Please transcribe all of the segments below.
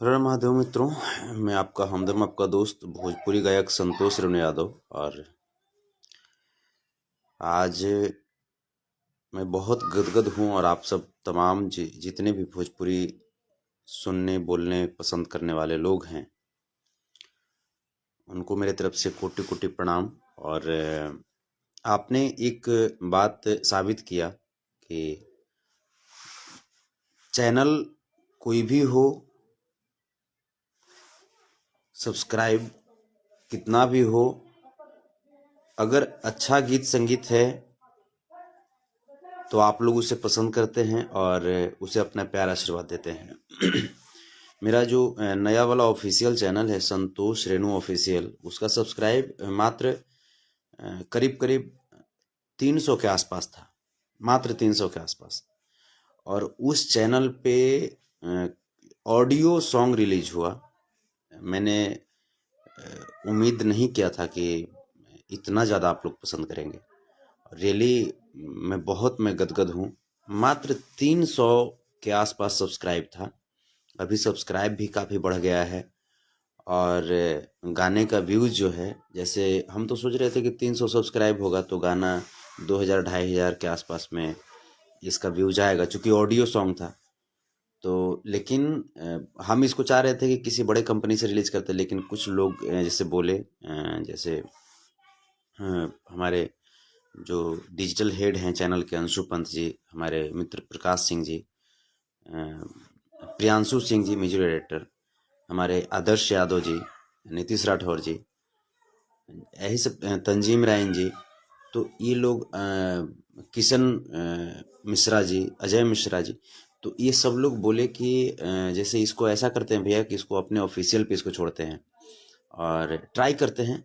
हर हर महादेव मित्रों, मैं आपका हमदम, आपका दोस्त भोजपुरी गायक संतोष रेणु यादव। और आज मैं बहुत गदगद हूँ और आप सब तमाम जितने भी भोजपुरी सुनने बोलने पसंद करने वाले लोग हैं, उनको मेरे तरफ से कोटि कोटि प्रणाम। और आपने एक बात साबित किया कि चैनल कोई भी हो, सब्सक्राइब कितना भी हो, अगर अच्छा गीत संगीत है तो आप लोग उसे पसंद करते हैं और उसे अपना प्यार आशीर्वाद देते हैं। मेरा जो नया वाला ऑफिशियल चैनल है संतोष रेणु ऑफिशियल, उसका सब्सक्राइब मात्र करीब करीब 300 के आसपास था, मात्र 300 के आसपास। और उस चैनल पे ऑडियो सॉन्ग रिलीज हुआ। मैंने उम्मीद नहीं किया था कि इतना ज़्यादा आप लोग पसंद करेंगे। रियली मैं गदगद हूँ। मात्र 300 के आसपास सब्सक्राइब था। अभी सब्सक्राइब भी काफ़ी बढ़ गया है। और गाने का व्यूज़ जो है, जैसे हम तो सोच रहे थे कि 300 सब्सक्राइब होगा तो गाना 2000 2500 के आसपास में इसका व्यूज आएगा, चूँकि ऑडियो सॉन्ग था। तो लेकिन हम इसको चाह रहे थे कि किसी बड़े कंपनी से रिलीज़ करते, लेकिन कुछ लोग जैसे बोले, जैसे हमारे जो डिजिटल हेड हैं चैनल के, अंशु पंत जी, हमारे मित्र प्रकाश सिंह जी, प्रियांशु सिंह जी म्यूजिक डायरेक्टर, हमारे आदर्श यादव जी, नीतीश राठौर जी, यही सब, तंजीम रायन जी, तो ये लोग, किशन मिश्रा जी, अजय मिश्रा जी, तो ये सब लोग बोले कि जैसे इसको ऐसा करते हैं भैया कि इसको अपने ऑफिशियल पे इसको छोड़ते हैं और ट्राई करते हैं।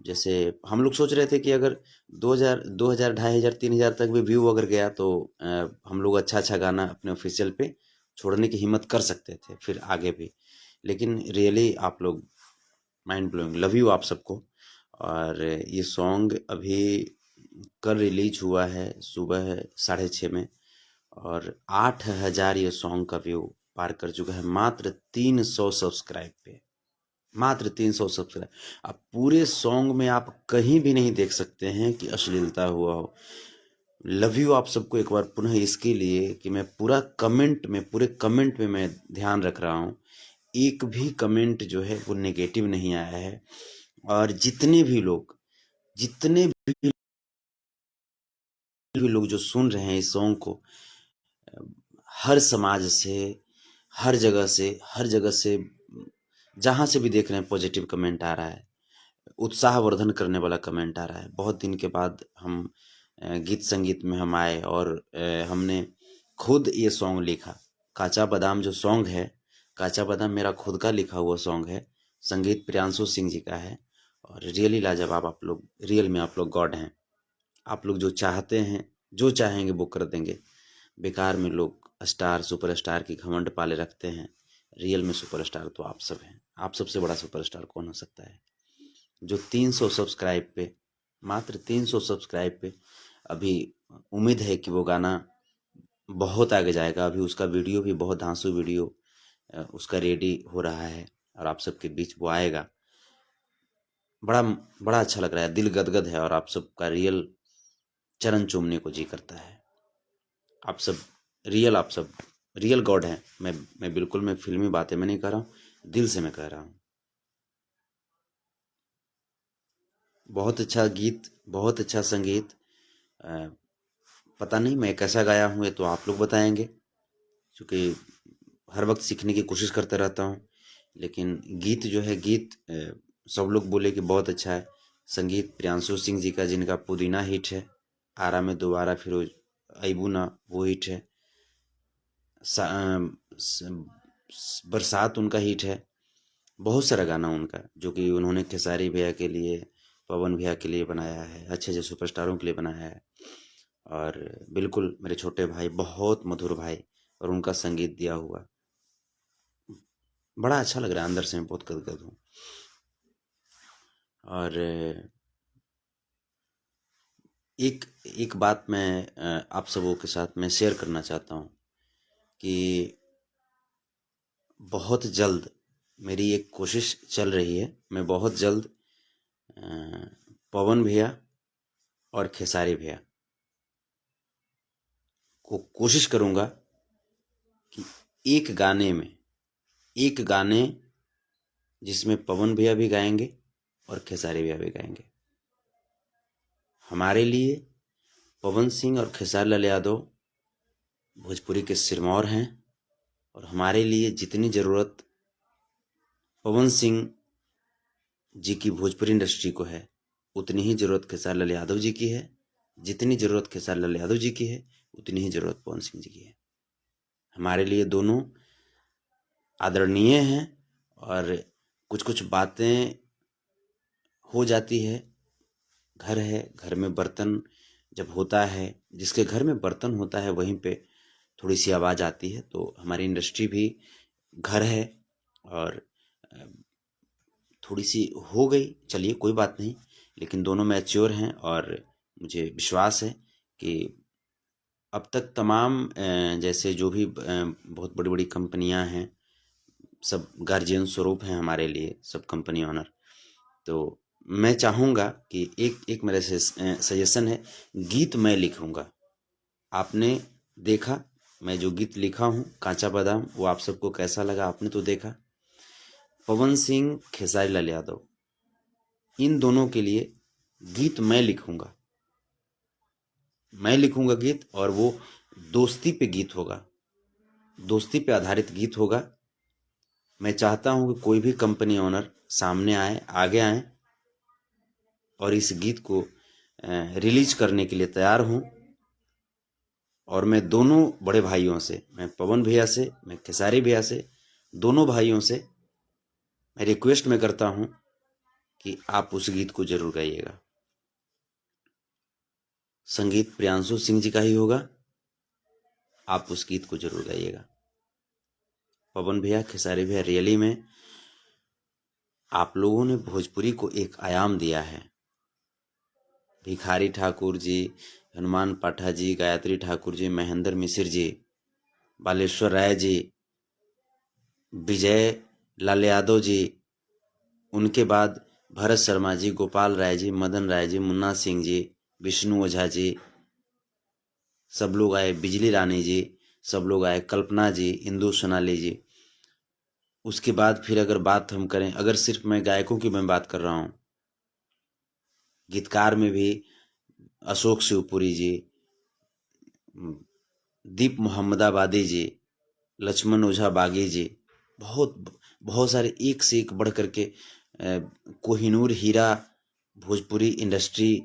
जैसे हम लोग सोच रहे थे कि अगर 2000 2500 3000 तक भी व्यू अगर गया तो हम लोग अच्छा अच्छा गाना अपने ऑफिशियल पे छोड़ने की हिम्मत कर सकते थे फिर आगे भी। लेकिन रियली आप लोग माइंड ब्लोइंग, लव यू आप सबको। और ये सॉन्ग अभी कल रिलीज हुआ है सुबह 6:30 में, और 8000 ये सॉन्ग का व्यू पार कर चुका है, मात्र 300 सब्सक्राइब पे। मात्र 300 सब्सक्राइब। अब पूरे सॉन्ग में आप कहीं भी नहीं देख सकते हैं कि अश्लीलता हुआ हो। लव यू आप सबको एक बार पुनः इसके लिए कि मैं पूरे कमेंट में मैं ध्यान रख रहा हूँ, एक भी कमेंट जो है वो नेगेटिव नहीं आया है। और जितने भी लोग जो सुन रहे हैं इस सॉन्ग को, हर समाज से, हर जगह से जहाँ से भी देख रहे हैं पॉजिटिव कमेंट आ रहा है, उत्साहवर्धन करने वाला कमेंट आ रहा है। बहुत दिन के बाद हम गीत संगीत में हम आए और हमने खुद ये सॉन्ग लिखा। काचा बादाम जो सॉन्ग है, काचा बादाम मेरा खुद का लिखा हुआ सॉन्ग है, संगीत प्रियांशु सिंह जी का है। और रियली लाजवाब, आप लोग रियल में आप लोग गॉड हैं। आप लोग जो चाहते हैं, जो चाहेंगे वो कर देंगे। बेकार में लोग स्टार सुपरस्टार की घमंड पाले रखते हैं, रियल में सुपरस्टार तो आप सब हैं। आप सबसे बड़ा सुपरस्टार कौन हो सकता है? जो 300 सब्सक्राइब पे, मात्र 300 सब्सक्राइब पे, अभी उम्मीद है कि वो गाना बहुत आगे जाएगा। अभी उसका वीडियो भी बहुत धांसू वीडियो उसका रेडी हो रहा है और आप सबके बीच वो आएगा। बड़ा बड़ा अच्छा लग रहा है, दिल गदगद है और आप सबका रियल चरण चूमने को जी करता है। आप सब रियल गॉड हैं। मैं बिल्कुल, मैं फिल्मी बातें मैं नहीं कर रहा हूँ, दिल से मैं कह रहा हूँ। बहुत अच्छा गीत, बहुत अच्छा संगीत। अ, पता नहीं मैं कैसा गाया हूँ, ये तो आप लोग बताएंगे, क्योंकि हर वक्त सीखने की कोशिश करते रहता हूँ। लेकिन गीत जो है, गीत सब लोग बोले कि बहुत अच्छा है। संगीत प्रियांशु सिंह जी का, जिनका पुदीना हिट है, आरा में दोबारा फिर अबू ना वो हिट है, बरसात उनका हिट है। बहुत सारा गाना उनका जो कि उन्होंने खेसारी भैया के लिए, पवन भैया के लिए बनाया है, अच्छे अच्छे सुपरस्टारों के लिए बनाया है। और बिल्कुल मेरे छोटे भाई, बहुत मधुर भाई, और उनका संगीत दिया हुआ बड़ा अच्छा लग रहा है। अंदर से मैं बहुत गदगद हूँ। और एक एक बात मैं आप सबों के साथ मैं शेयर करना चाहता हूँ कि बहुत जल्द मेरी एक कोशिश चल रही है, मैं बहुत जल्द पवन भैया और खेसारी भैया को कोशिश करूँगा कि एक गाने जिसमें पवन भैया भी गाएंगे और खेसारी भैया भी गाएंगे। हमारे लिए पवन सिंह और खेसारी लाल यादव भोजपुरी के सिरमौर हैं, और हमारे लिए जितनी ज़रूरत पवन सिंह जी की भोजपुरी इंडस्ट्री को है, उतनी ही ज़रूरत खेसारी लाल यादव जी की है। जितनी ज़रूरत खेसारी लाल यादव जी की है, उतनी ही ज़रूरत पवन सिंह जी की है। हमारे लिए दोनों आदरणीय हैं, और कुछ कुछ बातें हो जाती है। घर है, घर में बर्तन जब होता है, जिसके घर में बर्तन होता है वहीं पे थोड़ी सी आवाज़ आती है। तो हमारी इंडस्ट्री भी घर है, और थोड़ी सी हो गई, चलिए कोई बात नहीं, लेकिन दोनों मैच्योर हैं, और मुझे विश्वास है कि अब तक तमाम जैसे जो भी बहुत बड़ी बड़ी कंपनियां हैं, सब गार्जियन स्वरूप हैं हमारे लिए, सब कंपनी ऑनर। तो मैं चाहूँगा कि एक मेरा सजेशन है, गीत मैं लिखूँगा। आपने देखा मैं जो गीत लिखा हूँ कांचा बादाम, वो आप सबको कैसा लगा आपने तो देखा। पवन सिंह, खेसारी लाल यादव, इन दोनों के लिए गीत मैं लिखूँगा गीत, और वो दोस्ती पे गीत होगा, दोस्ती पे आधारित गीत होगा। मैं चाहता हूँ कि कोई भी कंपनी ओनर सामने आए, आगे आए, और इस गीत को रिलीज करने के लिए तैयार हूँ। और मैं दोनों बड़े भाइयों से, मैं पवन भैया से, मैं खेसारी भैया से, दोनों भाइयों से मैं रिक्वेस्ट में करता हूँ कि आप उस गीत को जरूर गाइएगा। संगीत प्रियांशु सिंह जी का ही होगा, आप उस गीत को जरूर गाइएगा। पवन भैया, खेसारी भैया, रियली में आप लोगों ने भोजपुरी को एक आयाम दिया है। भिखारी ठाकुर जी, हनुमान पाठा जी, गायत्री ठाकुर जी, महेंद्र मिश्र जी, बालेश्वर राय जी, विजय लाल यादव जी, उनके बाद भरत शर्मा जी, गोपाल राय जी, मदन राय जी, मुन्ना सिंह जी, विष्णु ओझा जी, सब लोग आए, बिजली रानी जी, सब लोग आए, कल्पना जी, इंदु सोनाली जी। उसके बाद फिर अगर बात हम करें, अगर सिर्फ मैं गायकों की मैं बात कर रहा हूँ, गीतकार में भी अशोक शिवपुरी जी, दीप मोहम्मदाबादी जी, लक्ष्मण ओझा बागी जी, बहुत बहुत सारे एक से एक बढ़ करके कोहिनूर हीरा भोजपुरी इंडस्ट्री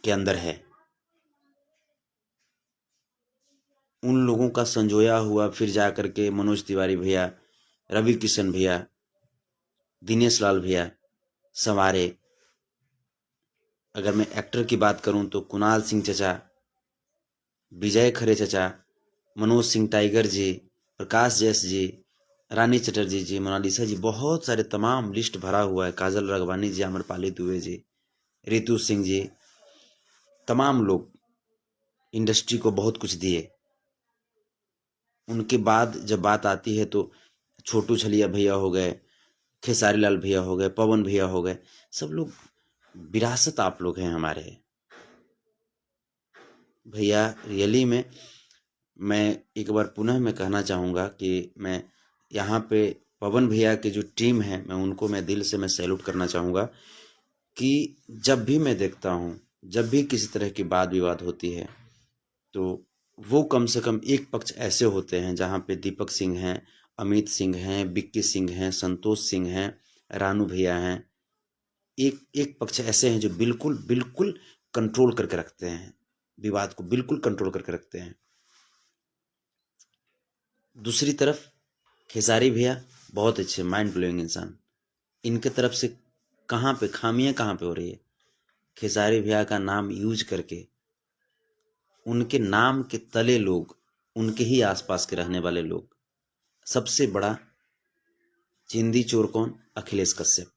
के अंदर है। उन लोगों का संजोया हुआ फिर जा करके मनोज तिवारी भैया, रवि किशन भैया, दिनेश लाल भैया सवारे। अगर मैं एक्टर की बात करूं तो कुणाल सिंह चचा, विजय खरे चचा, मनोज सिंह टाइगर जी, प्रकाश जैस जी, रानी चटर्जी जी, मोनालिसा जी, बहुत सारे तमाम लिस्ट भरा हुआ है। काजल राघवानी जी, अमरपाली दुबे जी, रितु सिंह जी, तमाम लोग इंडस्ट्री को बहुत कुछ दिए। उनके बाद जब बात आती है तो छोटू छलिया भैया हो गए, खेसारी लाल भैया हो गए, पवन भैया हो गए, सब लोग विरासत आप लोग हैं हमारे भैया। रियली में मैं एक बार पुनः मैं कहना चाहूँगा कि मैं यहाँ पे पवन भैया की जो टीम है, मैं उनको मैं दिल से मैं सैल्यूट करना चाहूँगा कि जब भी मैं देखता हूँ, जब भी किसी तरह की वाद विवाद होती है, तो वो कम से कम एक पक्ष ऐसे होते हैं जहाँ पे दीपक सिंह हैं, अमित सिंह हैं, विक्की सिंह हैं, संतोष सिंह हैं, रानू भैया हैं। एक एक पक्ष ऐसे हैं जो बिल्कुल बिल्कुल कंट्रोल करके रखते हैं, विवाद को बिल्कुल कंट्रोल करके रखते हैं। दूसरी तरफ खेसारी भैया बहुत अच्छे, माइंड ब्लोइंग इंसान। इनके तरफ से कहाँ पे खामियां कहाँ पे हो रही है, खेसारी भैया का नाम यूज करके उनके नाम के तले लोग, उनके ही आसपास के रहने वाले लोग, सबसे बड़ा चिंदी चोर कौन? अखिलेश कश्यप,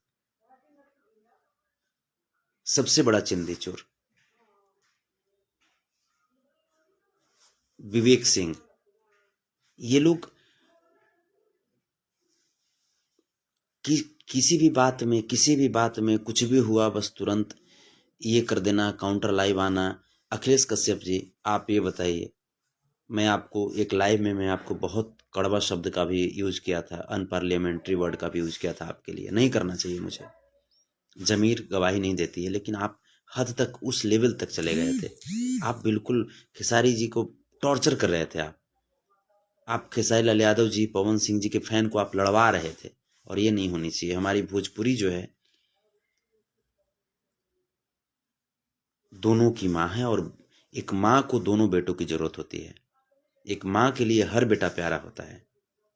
सबसे बड़ा चिंदी चोर। विवेक सिंह, ये लोग कि किसी भी बात में कुछ भी हुआ बस तुरंत ये कर देना, काउंटर लाइव आना। अखिलेश कश्यप जी, आप ये बताइए, मैं आपको एक लाइव में मैं आपको बहुत कड़वा शब्द का भी यूज किया था, अनपार्लियामेंट्री वर्ड का भी यूज किया था आपके लिए, नहीं करना चाहिए, मुझे जमीर गवाही नहीं देती है, लेकिन आप हद तक उस लेवल तक चले गए थे। आप बिल्कुल खेसारी जी को टॉर्चर कर रहे थे। आप खेसारी लाल यादव जी, पवन सिंह जी के फैन को आप लड़वा रहे थे, और ये नहीं होनी चाहिए। हमारी भोजपुरी जो है दोनों की माँ है, और एक माँ को दोनों बेटों की जरूरत होती है। एक माँ के लिए हर बेटा प्यारा होता है।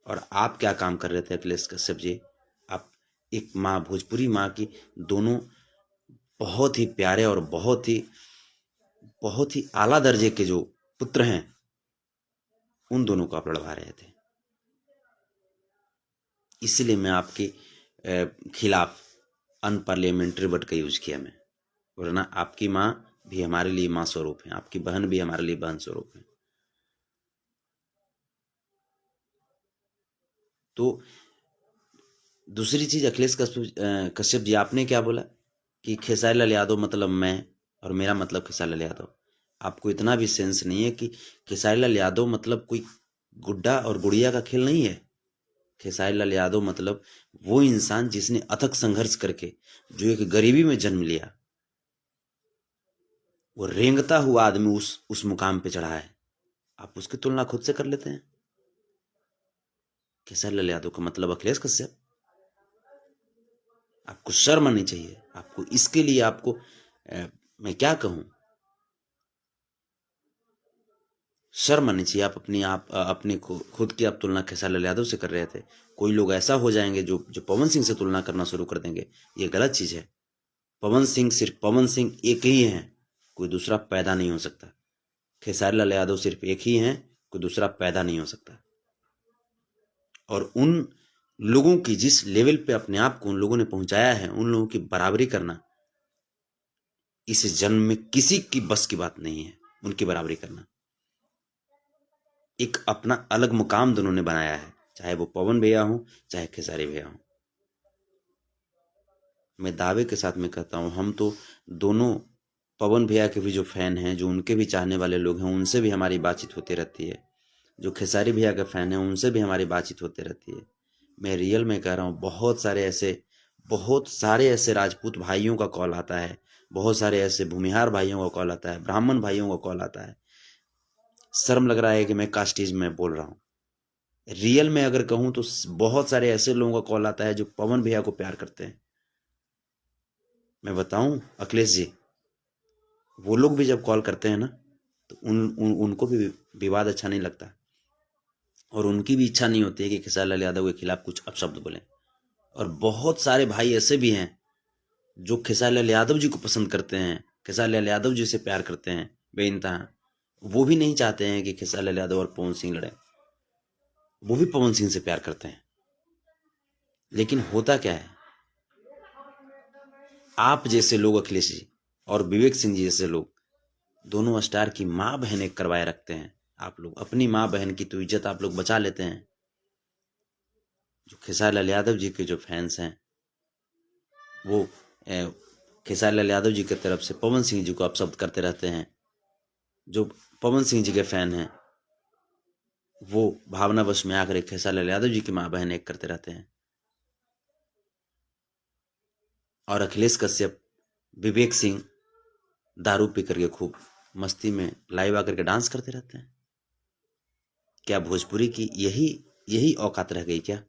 और आप क्या काम कर रहे थे अखिलेश कश्यप जी? आप एक माँ, भोजपुरी माँ की दोनों बहुत ही प्यारे और बहुत ही आला दर्जे के जो पुत्र हैं, उन दोनों को आप लड़वा रहे थे। इसलिए मैं आपके खिलाफ अनपार्लियामेंट्री वर्ड का यूज किया मैं, वरना आपकी माँ भी हमारे लिए माँ स्वरूप है, आपकी बहन भी हमारे लिए बहन स्वरूप है। तो दूसरी चीज, अखिलेश कश्यप जी, आपने क्या बोला कि खेसारी लाल यादव मतलब मैं, और मेरा मतलब खेसारी लाल यादव। आपको इतना भी सेंस नहीं है कि खेसारी लाल यादव मतलब कोई गुड्डा और गुड़िया का खेल नहीं है। खेसारी लाल यादव मतलब वो इंसान जिसने अथक संघर्ष करके, जो एक गरीबी में जन्म लिया, वो रेंगता हुआ आदमी उस मुकाम पे चढ़ा है। आप उसकी तुलना खुद से कर लेते हैं। खेसारी लाल यादव का मतलब अखिलेश कश्यप। आपको शर्म आनी चाहिए। आपको इसके लिए आपको मैं क्या कहूं, शर्म आनी चाहिए। आप अपनी खुद की आप तुलना खेसारी लाल यादव से कर रहे थे। कोई लोग ऐसा हो जाएंगे जो पवन सिंह से तुलना करना शुरू कर देंगे। ये गलत चीज है। पवन सिंह सिर्फ पवन सिंह एक ही है, कोई दूसरा पैदा नहीं हो सकता। खेसारी लाल यादव सिर्फ एक ही है, कोई दूसरा पैदा नहीं हो सकता। और उन लोगों की जिस लेवल पे अपने आप को उन लोगों ने पहुंचाया है, उन लोगों की बराबरी करना इस जन्म में किसी की बस की बात नहीं है। उनकी बराबरी करना, एक अपना अलग मुकाम दोनों ने बनाया है, चाहे वो पवन भैया हो, चाहे खेसारी भैया हो। मैं दावे के साथ में कहता हूं, हम तो दोनों, पवन भैया के भी जो फैन हैं, जो उनके भी चाहने वाले लोग हैं, उनसे भी हमारी बातचीत होती रहती है। जो खेसारी भैया के फैन हैं, उनसे भी हमारी बातचीत होती रहती है। मैं रियल में कह रहा हूँ, बहुत सारे ऐसे राजपूत भाइयों का कॉल आता है, बहुत सारे ऐसे भूमिहार भाइयों का कॉल आता है, ब्राह्मण भाइयों का कॉल आता है। शर्म लग रहा है कि मैं कास्टीज में बोल रहा हूँ। रियल में अगर कहूँ तो बहुत सारे ऐसे लोगों का कॉल आता है जो पवन भैया को प्यार करते हैं। मैं बताऊं अखिलेश जी, वो लोग भी जब कॉल करते हैं ना, तो उनको भी विवाद अच्छा नहीं लगता, और उनकी भी इच्छा नहीं होती है कि खेसारी लाल यादव के खिलाफ कुछ अपशब्द बोलें। और बहुत सारे भाई ऐसे भी हैं जो खेसारी लाल यादव जी को पसंद करते हैं, खेसारी लाल यादव जी से प्यार करते हैं बेइंतहा। वो भी नहीं चाहते हैं कि खेसारी लाल यादव और पवन सिंह लड़े, वो भी पवन सिंह से प्यार करते हैं। लेकिन होता क्या है, आप जैसे लोग, अखिलेश जी और विवेक सिंह जी जैसे लोग, दोनों स्टार की माँ बहन एक करवाए रखते हैं। आप लोग अपनी माँ बहन की तो इज्जत आप लोग बचा लेते हैं। जो खेसारी लाल यादव जी के जो फैंस हैं, वो खेसारी लाल यादव जी की तरफ से पवन सिंह जी को अपशब्द करते रहते हैं। जो पवन सिंह जी के फैन हैं, वो भावनावश में आकर खेसारी लाल यादव जी की माँ बहन एक करते रहते हैं। और अखिलेश कश्यप, विवेक सिंह दारू पी करके खूब मस्ती में लाइव आकर के डांस करते रहते हैं। क्या भोजपुरी की यही औकात रह गई क्या?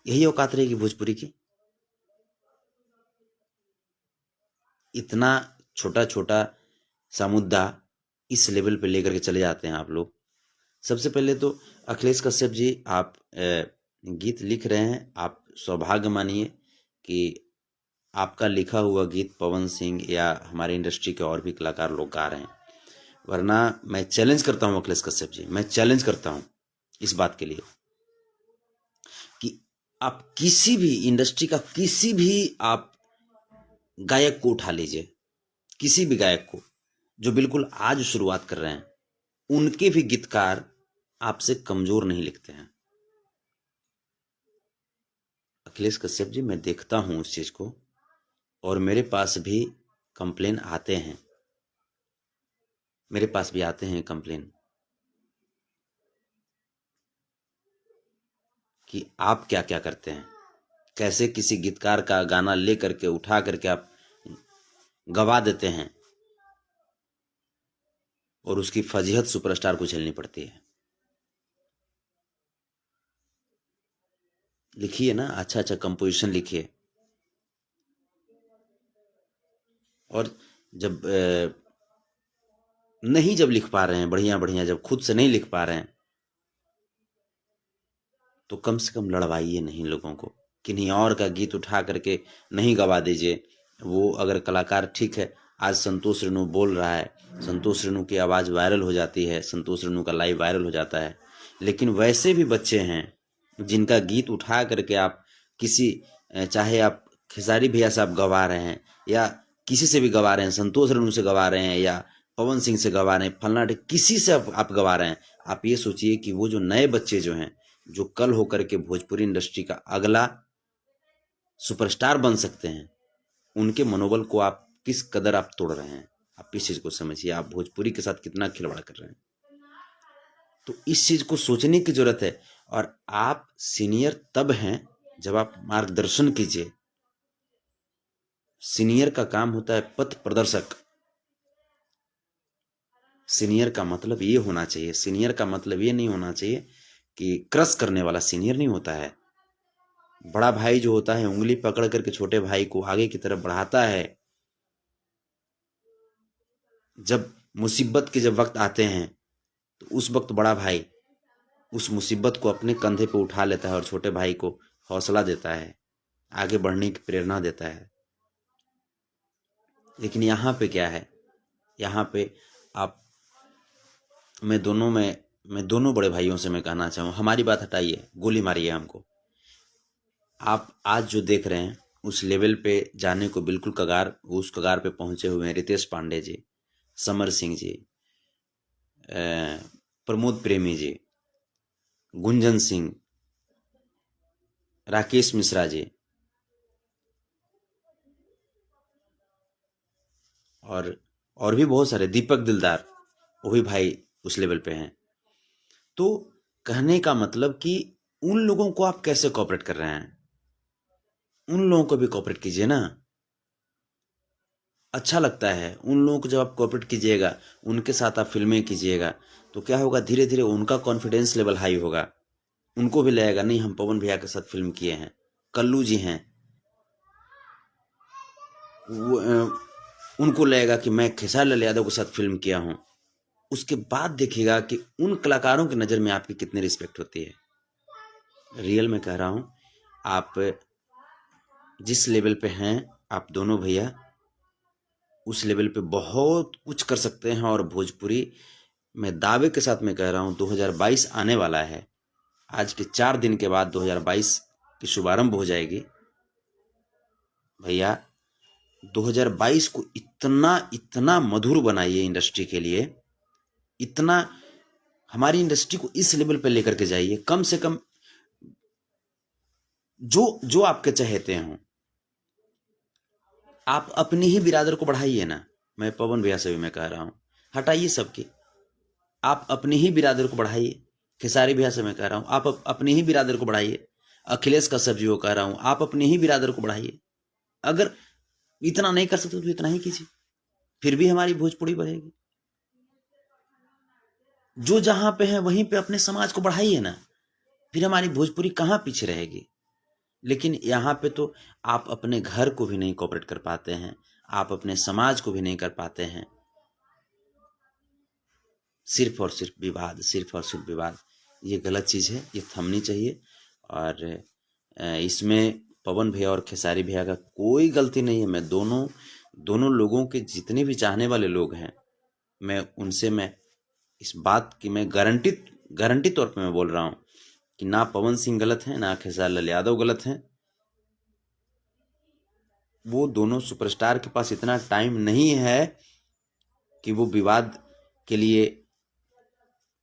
यही औकात रहेगी भोजपुरी की? इतना छोटा छोटा सा मुद्दा इस लेवल पे लेकर के चले जाते हैं आप लोग। सबसे पहले तो अखिलेश कश्यप जी, आप गीत लिख रहे हैं, आप सौभाग्य मानिए कि आपका लिखा हुआ गीत पवन सिंह या हमारे इंडस्ट्री के और भी कलाकार लोग गा रहे हैं। वरना मैं चैलेंज करता हूं अखिलेश कश्यप जी, मैं चैलेंज करता हूं इस बात के लिए कि आप किसी भी इंडस्ट्री का किसी भी आप गायक को उठा लीजिए, किसी भी गायक को जो बिल्कुल आज शुरुआत कर रहे हैं, उनके भी गीतकार आपसे कमजोर नहीं लिखते हैं। अखिलेश कश्यप जी, मैं देखता हूँ उस चीज़ को, और मेरे पास भी कंप्लेन आते हैं, मेरे पास भी आते हैं कंप्लेन कि आप क्या क्या करते हैं, कैसे किसी गीतकार का गाना ले करके उठा करके आप गवा देते हैं और उसकी फजीहत सुपरस्टार को झेलनी पड़ती है। लिखिए ना, अच्छा अच्छा कंपोजिशन लिखिए। और जब नहीं जब लिख पा रहे हैं बढ़िया बढ़िया, जब खुद से नहीं लिख पा रहे हैं, तो कम से कम लड़वाइए नहीं लोगों को, किन्हीं और का गीत उठा करके नहीं गवा दीजिए। वो अगर कलाकार ठीक है, आज संतोष रेणु बोल रहा है, संतोष रेणु की आवाज़ वायरल हो जाती है, संतोष रेणु का लाइव वायरल हो जाता है, लेकिन वैसे भी बच्चे हैं जिनका गीत उठा करके आप किसी चाहे आप खेसारी भैया से आप गवा रहे हैं या किसी से भी गवा रहे हैं, संतोष रेणु से गवा रहे हैं या पवन सिंह से गवा रहे हैं, फलना किसी से आप गवा रहे हैं, आप ये सोचिए कि वो जो नए बच्चे जो हैं, जो कल होकर के भोजपुरी इंडस्ट्री का अगला सुपरस्टार बन सकते हैं, उनके मनोबल को आप किस कदर आप तोड़ रहे हैं। आप इस चीज को समझिए, आप भोजपुरी के साथ कितना खिलवाड़ कर रहे हैं। तो इस चीज को सोचने की जरूरत है। और आप सीनियर तब हैं जब आप मार्गदर्शन कीजिए। सीनियर का काम होता है पथ प्रदर्शक। सीनियर का मतलब ये होना चाहिए, सीनियर का मतलब ये नहीं होना चाहिए कि क्रश करने वाला सीनियर नहीं होता है। बड़ा भाई जो होता है उंगली पकड़ करके छोटे भाई को आगे की तरफ बढ़ाता है। जब मुसीबत के जब वक्त आते हैं तो उस वक्त बड़ा भाई उस मुसीबत को अपने कंधे पे उठा लेता है और छोटे भाई को हौसला देता है, आगे बढ़ने की प्रेरणा देता है। लेकिन यहाँ पे क्या है, यहाँ पे आप मैं दोनों बड़े भाइयों से मैं कहना चाहूँ, हमारी बात हटाइए, गोली मारिए हमको। आप आज जो देख रहे हैं उस लेवल पे जाने को बिल्कुल उस कगार पे पहुंचे हुए हैं रितेश पांडे जी, समर सिंह जी, प्रमोद प्रेमी जी, गुंजन सिंह, राकेश मिश्रा जी, और भी बहुत सारे, दीपक दिलदार, वो भी भाई उस लेवल पे हैं। तो कहने का मतलब कि उन लोगों को आप कैसे कोऑपरेट कर रहे हैं, उन लोगों को भी कोऑपरेट कीजिए ना। अच्छा लगता है उन लोगों को जब आप कोऑपरेट कीजिएगा, उनके साथ आप फिल्में कीजिएगा, तो क्या होगा, धीरे धीरे उनका कॉन्फिडेंस लेवल हाई होगा, उनको भी लगेगा नहीं हम पवन भैया के साथ फिल्म किए हैं, कल्लू जी हैं, उनको लगेगा कि मैं खेसारी लाल यादव के साथ फिल्म किया हूँ। उसके बाद देखिएगा कि उन कलाकारों की नज़र में आपकी कितनी रिस्पेक्ट होती है। रियल में कह रहा हूँ, आप जिस लेवल पे हैं, आप दोनों भैया उस लेवल पे बहुत कुछ कर सकते हैं। और भोजपुरी, मैं दावे के साथ मैं कह रहा हूँ, 2022 आने वाला है। आज के 4 दिन के बाद 2022 की शुभारंभ हो जाएगी। भैया 2022 को इतना इतना मधुर बनाइए इंडस्ट्री के लिए, इतना हमारी इंडस्ट्री को इस लेवल पे लेकर के जाइए। कम से कम जो जो आपके चहेते हों, आप अपनी ही बिरादर को बढ़ाइए ना। मैं पवन भैया से भी मैं कह रहा हूँ, हटाइए सबकी, आप अपनी ही बिरादर को बढ़ाइए। खेसारी भैया से मैं कह रहा हूँ, आप अपनी ही बिरादर को बढ़ाइए। अखिलेश कश्यप जी को कह रहा हूँ, आप अपनी ही बिरादर को बढ़ाइए। अगर इतना नहीं कर सकते तो इतना ही कीजिए, फिर भी हमारी भोजपुरी बढ़ेगी। जो जहां पे है वहीं पे अपने समाज को बढ़ाइए ना, फिर हमारी भोजपुरी कहाँ पीछे रहेगी। लेकिन यहाँ पे तो आप अपने घर को भी नहीं कोऑपरेट कर पाते हैं, आप अपने समाज को भी नहीं कर पाते हैं। सिर्फ और सिर्फ विवाद, सिर्फ और सिर्फ विवाद, ये गलत चीज़ है, ये थमनी चाहिए। और इसमें पवन भैया और खेसारी भैया का कोई गलती नहीं है। मैं दोनों लोगों के जितने भी चाहने वाले लोग हैं, मैं इस बात की मैं गारंटी तौर पे मैं बोल रहा हूँ कि ना पवन सिंह गलत हैं, ना खेसारी लाल यादव गलत हैं। वो दोनों सुपरस्टार के पास इतना टाइम नहीं है कि वो विवाद के लिए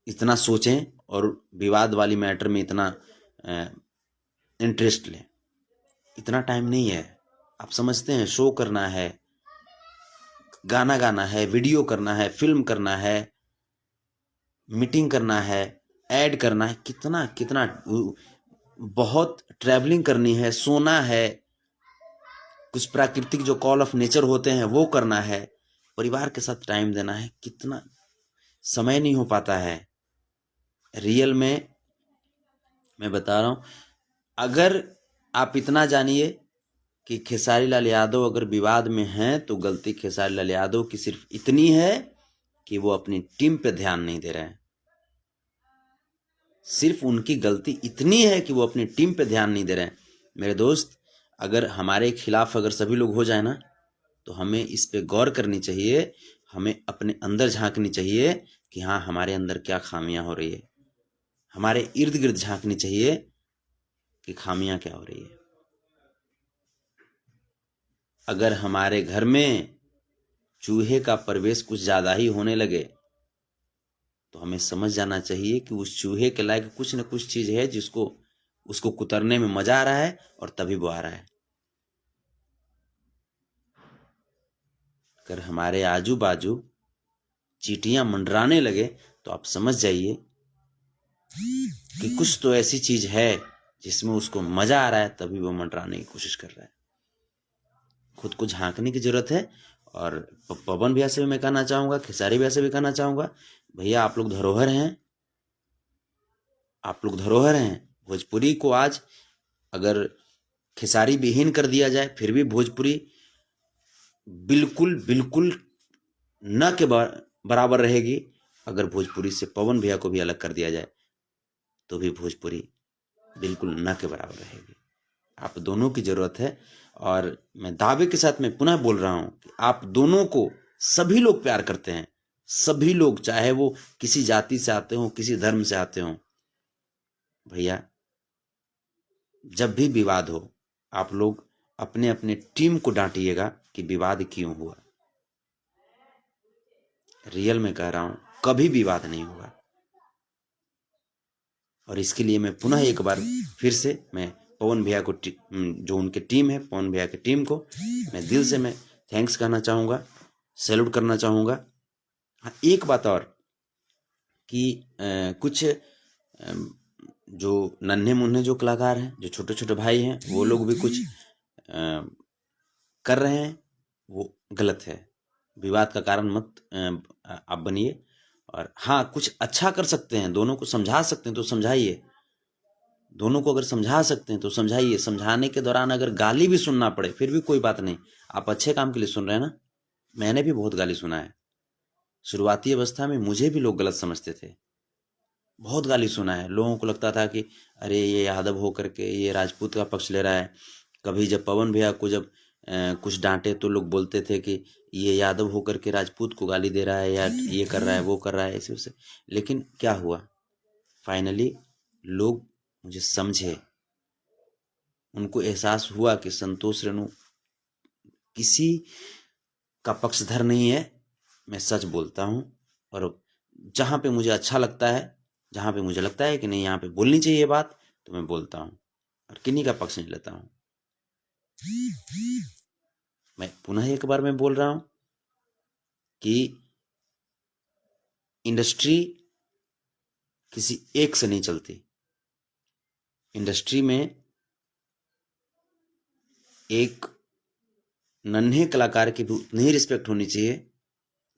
इतना सोचें और विवाद वाली मैटर में इतना इंटरेस्ट लें। इतना टाइम नहीं है। आप समझते हैं शो करना है, गाना गाना है, वीडियो करना है, फिल्म करना है, मीटिंग करना है, ऐड करना है, कितना कितना बहुत ट्रैवलिंग करनी है, सोना है, कुछ प्राकृतिक जो कॉल ऑफ नेचर होते हैं वो करना है, परिवार के साथ टाइम देना है, कितना समय नहीं हो पाता है। रियल में मैं बता रहा हूँ, अगर आप इतना जानिए कि खेसारी लाल यादव अगर विवाद में हैं तो गलती खेसारी लाल यादव की सिर्फ इतनी है कि वो अपनी टीम पे ध्यान नहीं दे रहे हैं। सिर्फ उनकी गलती इतनी है कि वो अपनी टीम पे ध्यान नहीं दे रहे हैं। मेरे दोस्त, अगर हमारे खिलाफ अगर सभी लोग हो जाए ना तो हमें इस पे गौर करनी चाहिए, हमें अपने अंदर झांकनी चाहिए कि हाँ, हमारे अंदर क्या खामियां हो रही है, हमारे इर्द गिर्द झांकनी चाहिए कि खामियां क्या हो रही है। अगर हमारे घर में चूहे का प्रवेश कुछ ज्यादा ही होने लगे तो हमें समझ जाना चाहिए कि उस चूहे के लायक कुछ न कुछ चीज है जिसको उसको कुतरने में मजा आ रहा है और तभी वो आ रहा है। अगर हमारे आजू बाजू चींटियां मंडराने लगे तो आप समझ जाइए कि कुछ तो ऐसी चीज है जिसमें उसको मजा आ रहा है, तभी वो मंडराने की कोशिश कर रहा है। खुद को झांकने की जरूरत है। और पवन भैया से भी मैं कहना चाहूंगा, खेसारी भैया से भी कहना चाहूंगा, भैया आप लोग धरोहर हैं, आप लोग धरोहर हैं। भोजपुरी को आज अगर खेसारी विहीन कर दिया जाए फिर भी भोजपुरी बिल्कुल बिल्कुल न के बराबर रहेगी। अगर भोजपुरी से पवन भैया को भी अलग कर दिया जाए तो भी भोजपुरी बिल्कुल न के बराबर रहेगी। आप दोनों की जरूरत है। और मैं दावे के साथ मैं पुनः बोल रहा हूं कि आप दोनों को सभी लोग प्यार करते हैं। सभी लोग, चाहे वो किसी जाति से आते हो, किसी धर्म से आते हो। भैया, जब भी विवाद हो आप लोग अपने अपने टीम को डांटिएगा कि विवाद क्यों हुआ। रियल में कह रहा हूं, कभी विवाद नहीं हुआ। और इसके लिए मैं पुनः एक बार फिर से मैं पवन भैया को, जो उनके टीम है, पवन भैया की टीम को मैं दिल से मैं थैंक्स कहना चाहूँगा, सैल्यूट करना चाहूँगा। हाँ, एक बात और कि कुछ जो नन्हे मुन्ने जो कलाकार हैं, जो छोटे छोटे भाई हैं, वो लोग भी कुछ कर रहे हैं, वो गलत है। विवाद का कारण मत आप बनिए। और हाँ, कुछ अच्छा कर सकते हैं, दोनों को समझा सकते हैं तो समझाइए। दोनों को अगर समझा सकते हैं तो समझाइए। समझाने के दौरान अगर गाली भी सुनना पड़े फिर भी कोई बात नहीं, आप अच्छे काम के लिए सुन रहे हैं ना। मैंने भी बहुत गाली सुना है। शुरुआती अवस्था में मुझे भी लोग गलत समझते थे, बहुत गाली सुना है। लोगों को लगता था कि अरे ये यादव होकर के ये राजपूत का पक्ष ले रहा है। कभी जब पवन भैया को जब कुछ डांटे तो लोग बोलते थे कि ये यादव होकर के राजपूत को गाली दे रहा है, या ये कर रहा है, वो कर रहा है, ऐसे वैसे। लेकिन क्या हुआ, फाइनली लोग मुझे समझे, उनको एहसास हुआ कि संतोष रेणु किसी का पक्षधर नहीं है। मैं सच बोलता हूँ। और जहाँ पे मुझे अच्छा लगता है, जहाँ पे मुझे लगता है कि नहीं यहाँ पे बोलनी चाहिए बात, तो मैं बोलता हूँ और किन्हीं का पक्ष नहीं लेता हूँ। मैं पुनः एक बार मैं बोल रहा हूँ कि इंडस्ट्री किसी एक से नहीं चलती। इंडस्ट्री में एक नन्हे कलाकार की भी उतनी ही रिस्पेक्ट होनी चाहिए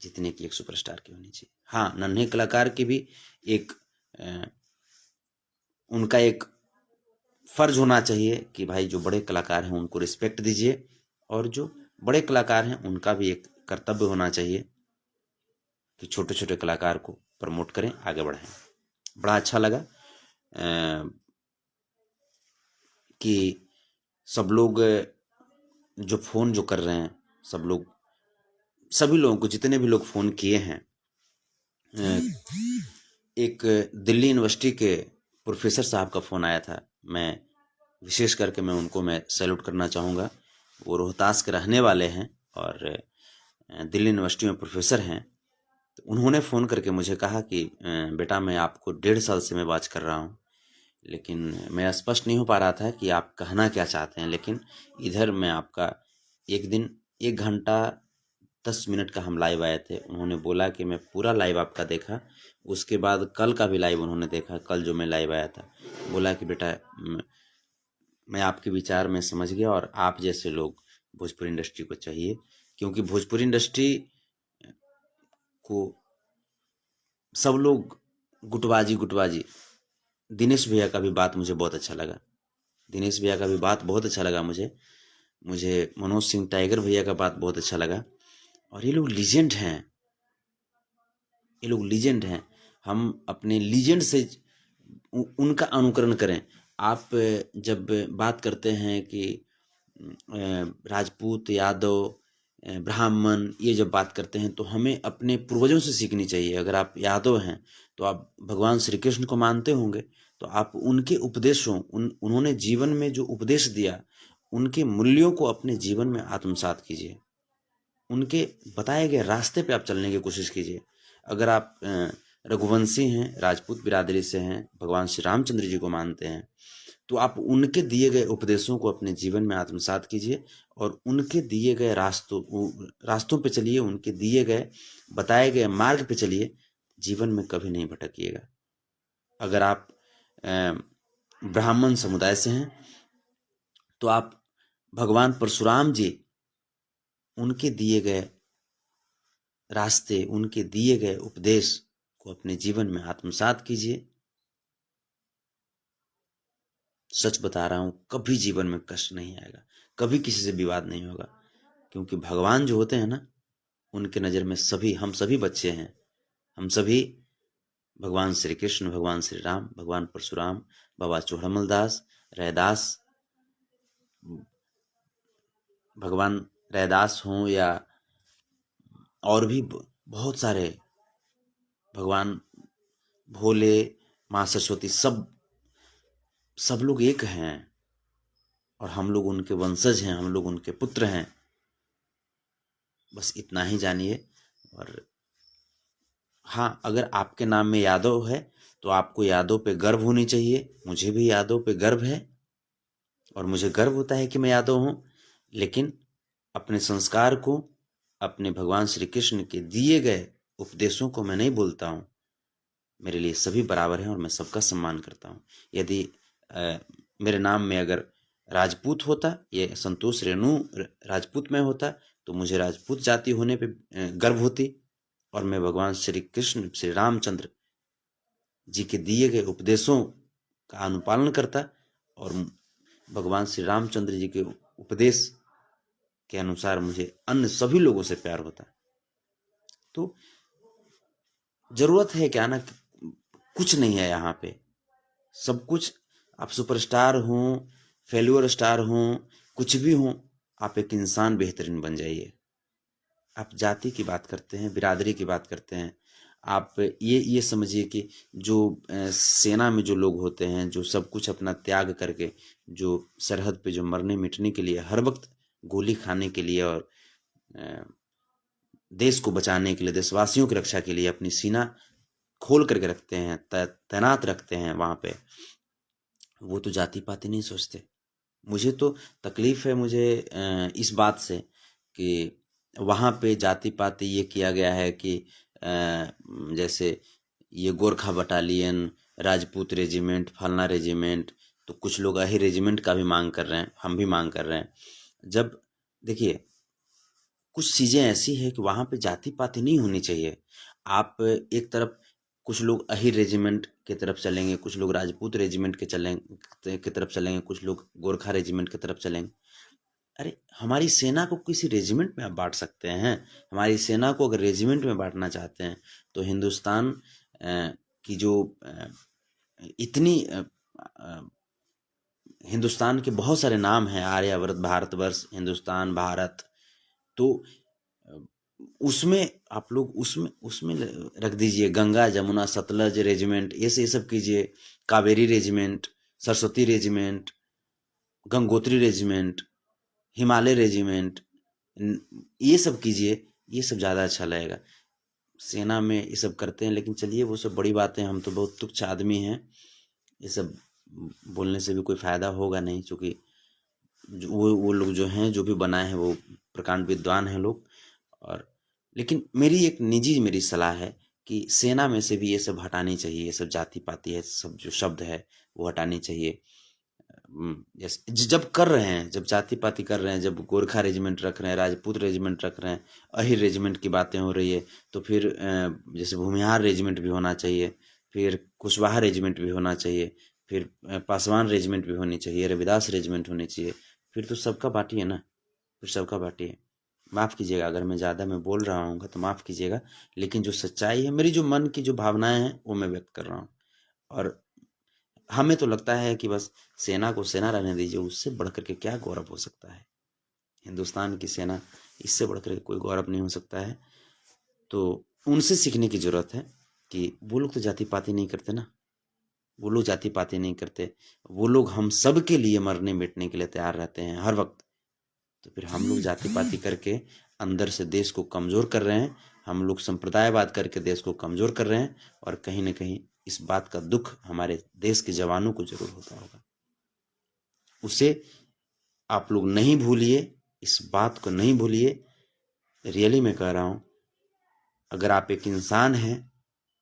जितने की एक सुपरस्टार की होनी चाहिए। हाँ, नन्हे कलाकार की भी एक उनका एक फर्ज होना चाहिए कि भाई जो बड़े कलाकार हैं उनको रिस्पेक्ट दीजिए, और जो बड़े कलाकार हैं उनका भी एक कर्तव्य होना चाहिए कि छोटे छोटे कलाकार को प्रमोट करें, आगे बढ़ाएं। बड़ा अच्छा लगा कि सब लोग जो फ़ोन जो कर रहे हैं, सब लोग, सभी लोगों को, जितने भी लोग फ़ोन किए हैं, एक दिल्ली यूनिवर्सिटी के प्रोफेसर साहब का फ़ोन आया था। मैं विशेष करके मैं उनको मैं सैल्यूट करना चाहूँगा। वो रोहतास के रहने वाले हैं और दिल्ली यूनिवर्सिटी में प्रोफेसर हैं। तो उन्होंने फ़ोन करके मुझे कहा कि बेटा मैं आपको 1.5 साल से मैं वॉच कर रहा हूँ, लेकिन मैं स्पष्ट नहीं हो पा रहा था कि आप कहना क्या चाहते हैं। लेकिन इधर मैं आपका एक दिन 1 घंटा 10 मिनट का हम लाइव आए थे। उन्होंने बोला कि मैं पूरा लाइव आपका देखा। उसके बाद कल का भी लाइव उन्होंने देखा, कल जो मैं लाइव आया था। बोला कि बेटा मैं आपके विचार में समझ गया और आप जैसे लोग भोजपुरी इंडस्ट्री को चाहिए, क्योंकि भोजपुरी इंडस्ट्री को सब लोग गुटबाजी गुटबाजी। दिनेश भैया का भी बात मुझे बहुत अच्छा लगा। दिनेश भैया का भी बात बहुत अच्छा लगा मुझे। मुझे मनोज सिंह टाइगर भैया का बात बहुत अच्छा लगा। और ये लोग लीजेंड हैं, ये लोग लीजेंड हैं। हम अपने लीजेंड से उनका अनुकरण करें। आप जब बात करते हैं कि राजपूत, यादव, ब्राह्मण, ये जब बात करते हैं तो हमें अपने पूर्वजों से सीखनी चाहिए। अगर आप यादव हैं तो आप भगवान श्री कृष्ण को मानते होंगे, तो आप उनके उपदेशों, उन्होंने जीवन में जो उपदेश दिया, उनके मूल्यों को अपने जीवन में आत्मसात कीजिए। उनके बताए गए रास्ते पे आप चलने की कोशिश कीजिए। अगर आप रघुवंशी हैं, राजपूत बिरादरी से हैं, भगवान श्री रामचंद्र जी को मानते हैं, तो आप उनके दिए गए उपदेशों को अपने जीवन में आत्मसात कीजिए और उनके दिए गए रास्तों पे चलिए, उनके दिए गए बताए गए मार्ग पे चलिए। जीवन में कभी नहीं भटकिएगा। अगर आप ब्राह्मण समुदाय से हैं तो आप भगवान परशुराम जी, उनके दिए गए रास्ते, उनके दिए गए उपदेश को अपने जीवन में आत्मसात कीजिए। सच बता रहा हूं, कभी जीवन में कष्ट नहीं आएगा, कभी किसी से विवाद नहीं होगा। क्योंकि भगवान जो होते हैं ना, उनके नज़र में सभी, हम सभी बच्चे हैं। हम सभी भगवान श्री कृष्ण, भगवान श्री राम, भगवान परशुराम, बाबा चौड़मल दास, रैदास, भगवान रैदास हों या और भी बहुत सारे भगवान, भोले, माँ सरस्वती, सब लोग एक हैं और हम लोग उनके वंशज हैं, हम लोग उनके पुत्र हैं। बस इतना ही जानिए। और हाँ, अगर आपके नाम में यादव है तो आपको यादव पे गर्व होनी चाहिए। मुझे भी यादव पे गर्व है और मुझे गर्व होता है कि मैं यादव हूँ। लेकिन अपने संस्कार को, अपने भगवान श्री कृष्ण के दिए गए उपदेशों को मैं नहीं भूलता हूँ। मेरे लिए सभी बराबर हैं और मैं सबका सम्मान करता हूँ। यदि मेरे नाम में अगर राजपूत होता, ये संतोष रेणु राजपूत में होता, तो मुझे राजपूत जाति होने पे गर्व होती और मैं भगवान श्री कृष्ण, श्री रामचंद्र जी के दिए गए उपदेशों का अनुपालन करता और भगवान श्री रामचंद्र जी के उपदेश के अनुसार मुझे अन्य सभी लोगों से प्यार होता। तो जरूरत है क्या ना, कुछ नहीं है यहाँ पे, सब कुछ। आप सुपरस्टार हों, फेल्यूर स्टार हों, कुछ भी हों, आप एक इंसान बेहतरीन बन जाइए। आप जाति की बात करते हैं, बिरादरी की बात करते हैं, आप ये समझिए कि जो सेना में जो लोग होते हैं, जो सब कुछ अपना त्याग करके, जो सरहद पे जो मरने मिटने के लिए, हर वक्त गोली खाने के लिए और देश को बचाने के लिए, देशवासियों की रक्षा के लिए अपनी सीना खोल करके रखते हैं, तैनात रखते हैं वहाँ पे, वो तो जाति पाति नहीं सोचते। मुझे तो तकलीफ है, मुझे इस बात से कि वहाँ पे जाति पाति ये किया गया है कि जैसे ये गोरखा बटालियन, राजपूत रेजिमेंट, फलना रेजिमेंट, तो कुछ लोग अही रेजिमेंट का भी मांग कर रहे हैं, हम भी मांग कर रहे हैं। जब देखिए, कुछ चीज़ें ऐसी है कि वहाँ पे जाति पाति नहीं होनी चाहिए। आप एक तरफ, कुछ लोग अहिर रेजिमेंट की तरफ चलेंगे, कुछ लोग राजपूत रेजिमेंट की तरफ चलेंगे, कुछ लोग गोरखा रेजिमेंट की तरफ चलेंगे। अरे, हमारी सेना को किसी रेजिमेंट में आप बांट सकते हैं। हमारी सेना को अगर रेजिमेंट में बांटना चाहते हैं तो हिंदुस्तान की जो इतनी हिंदुस्तान के बहुत सारे नाम हैं, आर्यावर्त, भारतवर्ष, हिंदुस्तान, भारत, तो उसमें आप लोग उसमें उसमें रख दीजिए गंगा जमुना सतलज रेजिमेंट, ये सब कीजिए। Kaveri regiment, Saraswati regiment, Gangotri regiment, Himalaya regiment, ये सब कीजिए। ये सब ज़्यादा अच्छा लगेगा। सेना में ये सब करते हैं, लेकिन चलिए वो सब बड़ी बातें, हम तो बहुत तुच्छ आदमी हैं, ये सब बोलने से भी कोई फ़ायदा होगा नहीं, क्योंकि वो लोग जो हैं, जो भी बनाए हैं वो प्रकांड विद्वान हैं लोग। और लेकिन मेरी एक निजी मेरी सलाह है कि सेना में से भी ये सब हटानी चाहिए, ये सब जाति पाति है सब जो शब्द है वो हटानी चाहिए। जब कर रहे हैं, जब जाति पाति कर रहे हैं, जब गोरखा रेजिमेंट रख रहे हैं, राजपूत रेजिमेंट रख रहे हैं, अहिर रेजिमेंट की बातें हो रही है, तो फिर जैसे भूमिहार रेजिमेंट भी होना चाहिए, फिर कुशवाहा रेजिमेंट भी होना चाहिए, फिर पासवान रेजिमेंट भी होनी चाहिए, रविदास रेजिमेंट होनी चाहिए। फिर तो सबका बाटी है ना, फिर सबका बाटी है। माफ़ कीजिएगा अगर मैं ज़्यादा मैं बोल रहा हूँ तो माफ़ कीजिएगा, लेकिन जो सच्चाई है, मेरी जो मन की जो भावनाएं हैं वो मैं व्यक्त कर रहा हूँ। और हमें तो लगता है कि बस सेना को सेना रहने दीजिए, उससे बढ़कर के क्या गौरव हो सकता है। हिंदुस्तान की सेना, इससे बढ़कर के कोई गौरव नहीं हो सकता है। तो उनसे सीखने की ज़रूरत है कि वो लोग तो जाति पाति नहीं करते ना, वो लोग जाति पाति नहीं करते, वो लोग हम सब के लिए मरने मिटने के लिए तैयार रहते हैं हर वक्त। तो फिर हम लोग जाति पाति करके अंदर से देश को कमज़ोर कर रहे हैं, हम लोग संप्रदायवाद करके देश को कमज़ोर कर रहे हैं। और कहीं ना कहीं इस बात का दुख हमारे देश के जवानों को जरूर होता होगा। उसे आप लोग नहीं भूलिए, इस बात को नहीं भूलिए। रियली मैं कह रहा हूँ, अगर आप एक इंसान हैं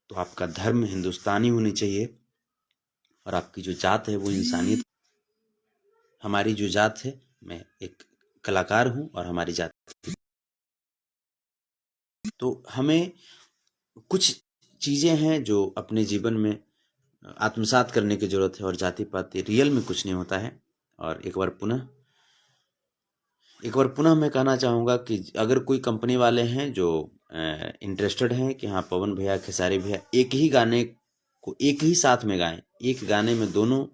तो आपका धर्म हिंदुस्तानी होनी चाहिए, और आपकी जो जात है वो इंसानियत। हमारी जो जात है, मैं एक कलाकार हूँ और हमारी जात, तो हमें कुछ चीज़ें हैं जो अपने जीवन में आत्मसात करने की ज़रूरत है, और जाति पाति रियल में कुछ नहीं होता है। और एक बार पुनः मैं कहना चाहूँगा कि अगर कोई कंपनी वाले हैं जो इंटरेस्टेड हैं कि हाँ पवन भैया खेसारी भैया एक ही गाने को एक ही साथ में गाएं, एक गाने में दोनों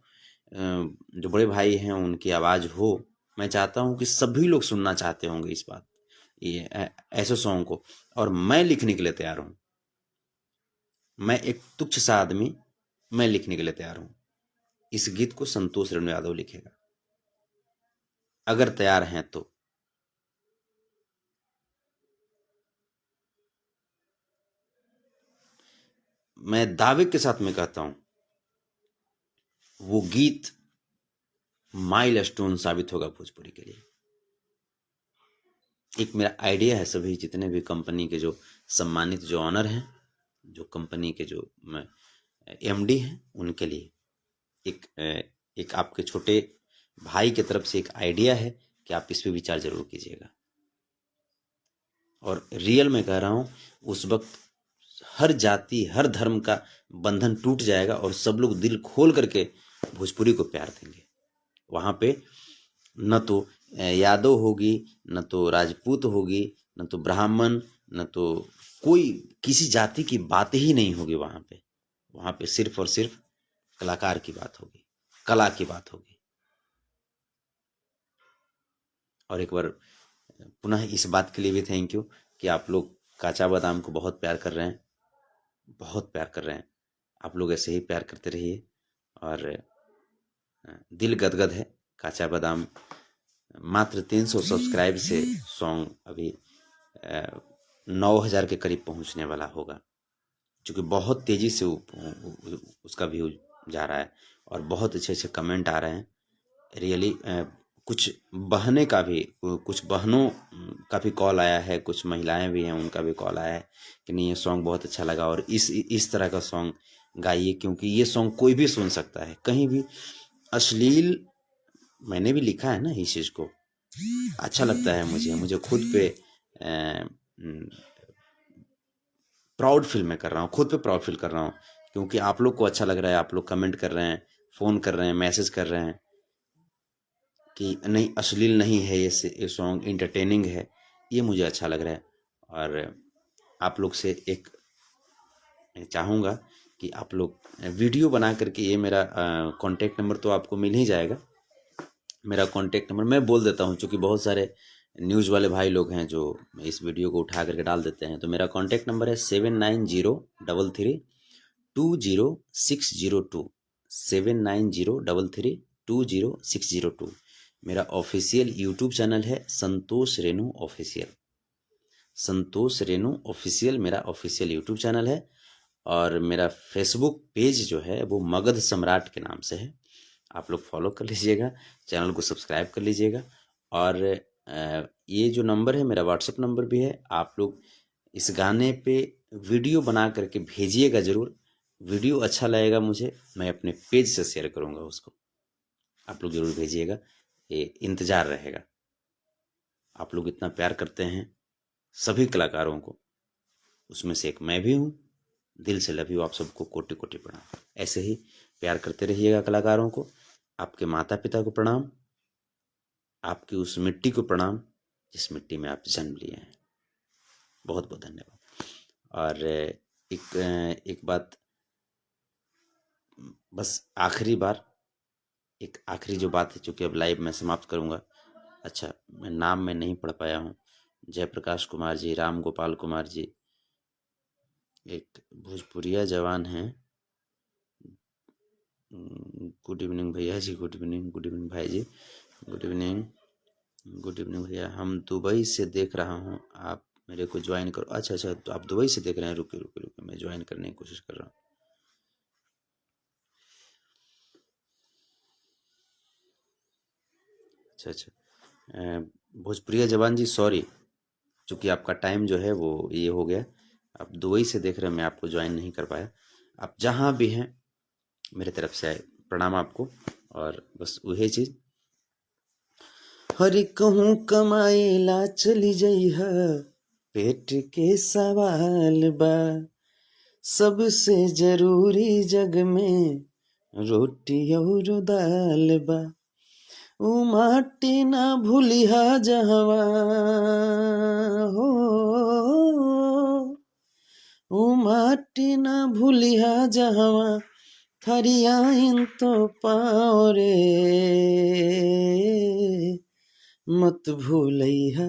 जो बड़े भाई हैं उनकी आवाज़ हो, मैं चाहता हूँ कि सभी लोग सुनना चाहते होंगे इस बात ये ऐसे सॉन्ग को, और मैं लिखने के लिए तैयार हूँ। मैं एक तुच्छ सा आदमी, मैं लिखने के लिए तैयार हूँ। इस गीत को संतोष रेणु यादव लिखेगा, अगर तैयार हैं तो। मैं दावे के साथ में कहता हूं, वो गीत माइलस्टोन साबित होगा भोजपुरी के लिए। एक मेरा आइडिया है, सभी जितने भी कंपनी के जो सम्मानित जो ऑनर हैं, जो कंपनी के जो एमडी हैं, उनके लिए एक आपके छोटे भाई की तरफ से एक आइडिया है कि आप इस पे विचार जरूर कीजिएगा। और रियल में कह रहा हूं, उस वक्त हर जाति हर धर्म का बंधन टूट जाएगा और सब लोग दिल खोल करके भोजपुरी को प्यार देंगे। वहाँ पे न तो यादव होगी, न तो राजपूत होगी, न तो ब्राह्मण, न तो कोई किसी जाति की बात ही नहीं होगी। वहाँ पे सिर्फ और सिर्फ कलाकार की बात होगी, कला की बात होगी। और एक बार पुनः इस बात के लिए भी थैंक यू कि आप लोग काचा बादाम को बहुत प्यार कर रहे हैं, बहुत प्यार कर रहे हैं। आप लोग ऐसे ही प्यार करते रहिए। और दिल गदगद है। काचा बादाम मात्र 300 सब्सक्राइब से सॉन्ग अभी 9,000 के करीब पहुंचने वाला होगा, क्योंकि बहुत तेज़ी से उसका व्यू जा रहा है और बहुत अच्छे अच्छे कमेंट आ रहे हैं। रियली कुछ बहनों का भी कॉल आया है, कुछ महिलाएं भी हैं उनका भी कॉल आया है कि नहीं ये सॉन्ग बहुत अच्छा लगा और इस तरह का सॉन्ग गाइए, क्योंकि ये सॉन्ग कोई भी सुन सकता है। कहीं भी अश्लील, मैंने भी लिखा है ना इस चीज़ को, अच्छा लगता है मुझे खुद पे प्राउड फील मैं कर रहा हूँ, खुद पे प्राउड फील कर रहा हूँ, क्योंकि आप लोग को अच्छा लग रहा है, आप लोग कमेंट कर रहे हैं, फ़ोन कर रहे हैं, मैसेज कर रहे हैं कि नहीं अश्लील नहीं है, ये सॉन्ग इंटरटेनिंग है। ये मुझे अच्छा लग रहा है। और आप लोग से एक चाहूँगा कि आप लोग वीडियो बना करके, ये मेरा कॉन्टैक्ट नंबर तो आपको मिल ही जाएगा। मेरा कॉन्टैक्ट नंबर मैं बोल देता हूँ, क्योंकि बहुत सारे न्यूज़ वाले भाई लोग हैं जो इस वीडियो को उठा करके डाल देते हैं। तो मेरा कॉन्टैक्ट नंबर है 7903320602, 7903320602। मेरा ऑफिशियल यूट्यूब चैनल है संतोष रेणु ऑफिशियल, संतोष रेणु ऑफिशियल मेरा ऑफिशियल यूट्यूब चैनल है। और मेरा फेसबुक पेज जो है वो मगध सम्राट के नाम से है। आप लोग फॉलो कर लीजिएगा, चैनल को सब्सक्राइब कर लीजिएगा। और ये जो नंबर है मेरा व्हाट्सएप नंबर भी है। आप लोग इस गाने पे वीडियो बना करके भेजिएगा ज़रूर। वीडियो अच्छा लगेगा मुझे, मैं अपने पेज से शेयर करूँगा उसको। आप लोग ज़रूर भेजिएगा, ये इंतज़ार रहेगा। आप लोग इतना प्यार करते हैं सभी कलाकारों को, उसमें से एक मैं भी हूँ। दिल से लव यू, आप सबको कोटि कोटि प्रणाम। ऐसे ही प्यार करते रहिएगा कलाकारों को। आपके माता पिता को प्रणाम, आपकी उस मिट्टी को प्रणाम जिस मिट्टी में आप जन्म लिए हैं। बहुत बहुत धन्यवाद। और एक बात, बस आखिरी बार, एक आखिरी जो बात है, चूँकि अब लाइव मैं समाप्त करूँगा। अच्छा, मैं नाम में नहीं पढ़ पाया हूँ। जयप्रकाश कुमार जी, राम गोपाल कुमार जी, एक भोजपुरिया जवान हैं। गुड इवनिंग भैया जी, गुड इवनिंग, गुड इवनिंग भाई जी, गुड इवनिंग, गुड इवनिंग भैया। हम दुबई से देख रहा हूँ, आप मेरे को ज्वाइन करो। अच्छा अच्छा, तो आप दुबई से देख रहे हैं। रुके रुके रुके, मैं ज्वाइन करने की कोशिश कर रहा हूँ। अच्छा अच्छा, भोजपुरिया जवान जी सॉरी, चूँकि आपका टाइम जो है वो ये हो गया। आप दुबई से देख रहे हैं, मैं आपको ज्वाइन नहीं कर पाया। आप जहाँ भी हैं, मेरे तरफ से प्रणाम आपको। और बस वही चीज़, हर कहूँ कमाएला चली जइह, पेट के सवाल बा, सबसे जरूरी जग में रोटी और दाल बा। ऊ माटी ना भूलिहा जहवा हो, ऊ माटी ना भूलिहा जहवा थरियाइन तो पाँव रे, मत भूलैहा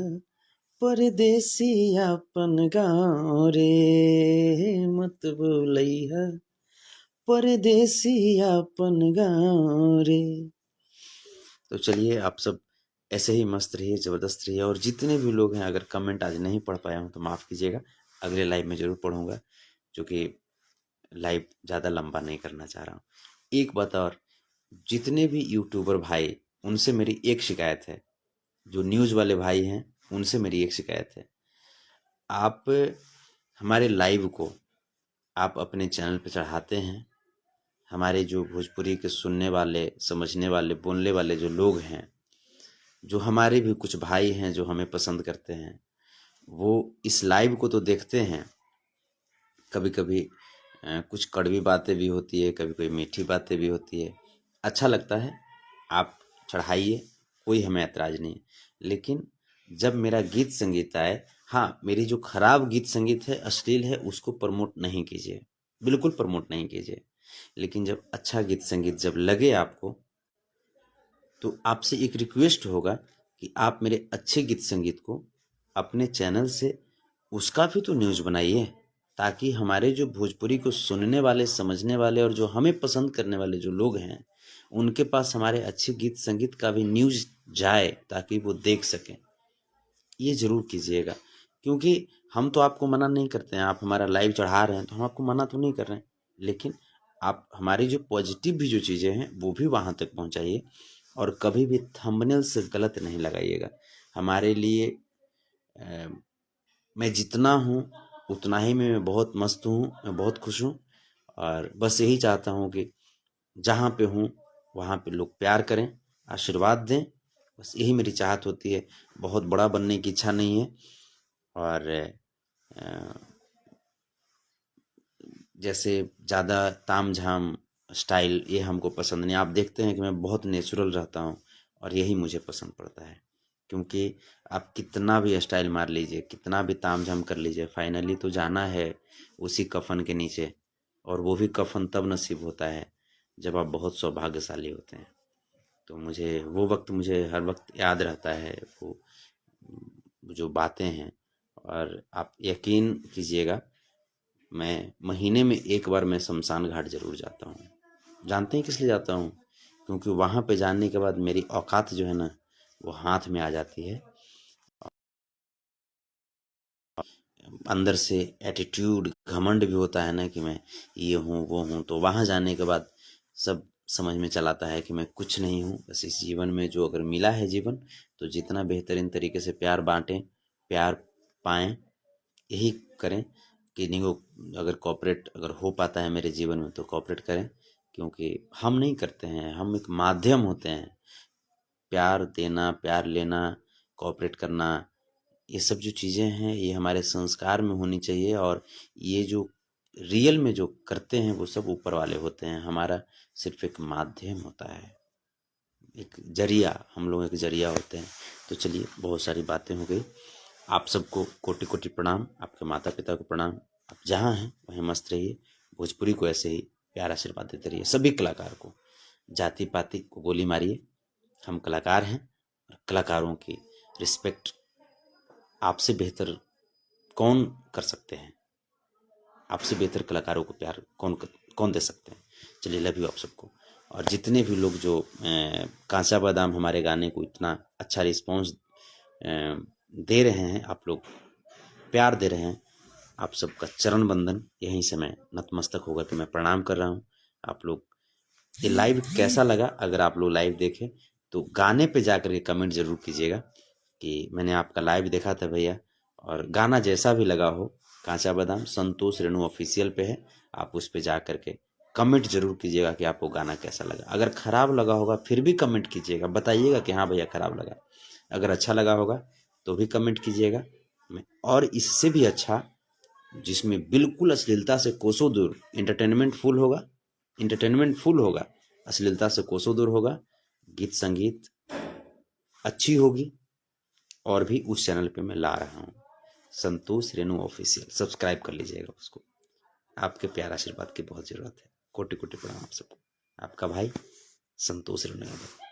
परदेसी अपन गाँव रे, मत भूलैहा परदेसी अपन गाँव रे। तो चलिए, आप सब ऐसे ही मस्त रहिए, ज़बरदस्त रहिए। और जितने भी लोग हैं, अगर कमेंट आज नहीं पढ़ पाया हूँ तो माफ़ कीजिएगा, अगले लाइव में ज़रूर पढ़ूँगा, क्योंकि लाइव ज़्यादा लंबा नहीं करना चाह रहा हूँ। एक बात और, जितने भी यूट्यूबर भाई, उनसे मेरी एक शिकायत है, जो न्यूज़ वाले भाई हैं उनसे मेरी एक शिकायत है। आप हमारे लाइव को आप अपने चैनल पे चढ़ाते हैं, हमारे जो भोजपुरी के सुनने वाले, समझने वाले, बोलने वाले जो लोग हैं, जो हमारे भी कुछ भाई हैं जो हमें पसंद करते हैं, वो इस लाइव को तो देखते हैं। कभी कभी कुछ कड़वी बातें भी होती है, कभी कभी मीठी बातें भी होती है। अच्छा लगता है, आप चढ़ाइए, कोई हमें ऐतराज़ नहीं है। लेकिन जब मेरा गीत संगीत आए, हाँ, मेरी जो खराब गीत संगीत है, अश्लील है, उसको प्रमोट नहीं कीजिए, बिल्कुल प्रमोट नहीं कीजिए। लेकिन जब अच्छा गीत संगीत जब लगे आपको, तो आपसे एक रिक्वेस्ट होगा कि आप मेरे अच्छे गीत संगीत को अपने चैनल से उसका भी तो न्यूज़ बनाइए, ताकि हमारे जो भोजपुरी को सुनने वाले, समझने वाले और जो हमें पसंद करने वाले जो लोग हैं, उनके पास हमारे अच्छे गीत संगीत का भी न्यूज़ जाए, ताकि वो देख सकें। ये ज़रूर कीजिएगा, क्योंकि हम तो आपको मना नहीं करते हैं, आप हमारा लाइव चढ़ा रहे हैं तो हम आपको मना तो नहीं कर रहे हैं, लेकिन आप हमारी जो पॉजिटिव भी जो चीज़ें हैं वो भी वहाँ तक पहुँचाइए। और कभी भी थंबनेल से गलत नहीं लगाइएगा। हमारे लिए मैं जितना हूँ उतना ही में मैं बहुत मस्त हूँ, मैं बहुत खुश हूँ। और बस यही चाहता हूँ कि जहाँ पे हूँ वहाँ पे लोग प्यार करें, आशीर्वाद दें, बस यही मेरी चाहत होती है। बहुत बड़ा बनने की इच्छा नहीं है। और जैसे ज़्यादा तामझाम स्टाइल ये हमको पसंद नहीं। आप देखते हैं कि मैं बहुत नेचुरल रहता हूँ, और यही मुझे पसंद पड़ता है। क्योंकि आप कितना भी स्टाइल मार लीजिए, कितना भी तामझाम कर लीजिए, फाइनली तो जाना है उसी कफन के नीचे। और वो भी कफन तब नसीब होता है जब आप बहुत सौभाग्यशाली होते हैं। तो मुझे वो वक्त, मुझे हर वक्त याद रहता है वो जो बातें हैं। और आप यकीन कीजिएगा, मैं महीने में एक बार मैं शमशान घाट ज़रूर जाता हूँ। जानते हैं किस लिए जाता हूँ? क्योंकि वहाँ पे जाने के बाद मेरी औकात जो है ना, वो हाथ में आ जाती है। अंदर से एटीट्यूड, घमंड भी होता है ना कि मैं ये हूँ वो हूँ, तो वहाँ जाने के बाद सब समझ में चलाता है कि मैं कुछ नहीं हूँ, बस इस जीवन में जो अगर मिला है जीवन, तो जितना बेहतरीन तरीके से प्यार बांटें, प्यार पाएं, यही करें। कि नहीं वो अगर कॉपरेट अगर हो पाता है मेरे जीवन में तो कॉपरेट करें, क्योंकि हम नहीं करते हैं, हम एक माध्यम होते हैं। प्यार देना, प्यार लेना, कॉपरेट करना, ये सब जो चीज़ें हैं ये हमारे संस्कार में होनी चाहिए। और ये जो रियल में जो करते हैं वो सब ऊपर वाले होते हैं, हमारा सिर्फ एक माध्यम होता है, एक जरिया, हम लोग एक जरिया होते हैं। तो चलिए, बहुत सारी बातें हो गई। आप सबको कोटि कोटि प्रणाम, आपके माता पिता को प्रणाम। आप जहाँ हैं वहीं मस्त रहिए, भोजपुरी को ऐसे ही प्यार आशीर्वाद देते रहिए। सभी कलाकार को, जाति पाति को गोली मारिए, हम कलाकार हैं और कलाकारों की रिस्पेक्ट आपसे बेहतर कौन कर सकते हैं, आपसे बेहतर कलाकारों को प्यार कौन दे सकते हैं। चलिए, लव यू आप सबको। और जितने भी लोग जो कांचा बादाम हमारे गाने को इतना अच्छा रिस्पॉन्स दे रहे हैं, आप लोग प्यार दे रहे हैं, आप सबका चरण बंदन यहीं से मैं नतमस्तक होकर के मैं प्रणाम कर रहा हूँ। आप लोग ये लाइव कैसा लगा, अगर आप लोग लाइव देखें तो गाने पे जाकर के कमेंट जरूर कीजिएगा कि मैंने आपका लाइव देखा था भैया, और गाना जैसा भी लगा हो, कांचा बादाम संतोष रेणु ऑफिशियल पे है, आप उस पे जा करके कमेंट जरूर कीजिएगा कि आपको गाना कैसा लगा। अगर खराब लगा होगा फिर भी कमेंट कीजिएगा, बताइएगा कि हाँ भैया खराब लगा। अगर अच्छा लगा होगा तो भी कमेंट कीजिएगा। और इससे भी अच्छा, जिसमें बिल्कुल अश्लीलता से कोसों दूर इंटरटेनमेंट फुल होगा, अश्लीलता से कोसों दूर होगा, गीत संगीत अच्छी होगी, और भी उस चैनल पे मैं ला रहा हूँ, संतोष रेणु ऑफिशियल। सब्सक्राइब कर लीजिएगा उसको, आपके प्यार आशीर्वाद की बहुत ज़रूरत है। कोटि कोटि प्रणाम आप सबको, आपका भाई संतोष रेणु यादव।